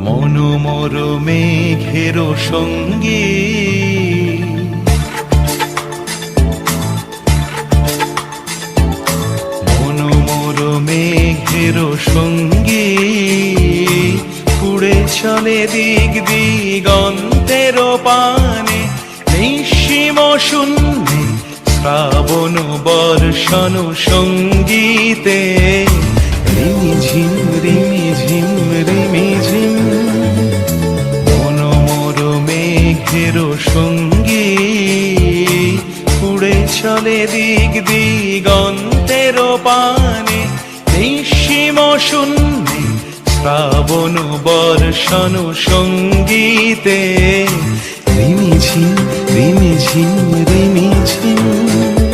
মনোমর মেঘের সঙ্গী মনোমর মেঘের সঙ্গী উড়ে চলে দিক দিগন্তের পানে নিঃসীম শূন্যে শ্রাবণ বর্ষণ সঙ্গীতে রিমিঝিম রিমিঝিম রিমিঝিম মনোমর মেঘের সঙ্গী উড়ে চলে দিক দিগন্তের পানে নিঃসীম শূন্যে শ্রাবণ বর্ষণ সঙ্গীতে রিমিঝিম রিমিঝিম রিমিঝিম।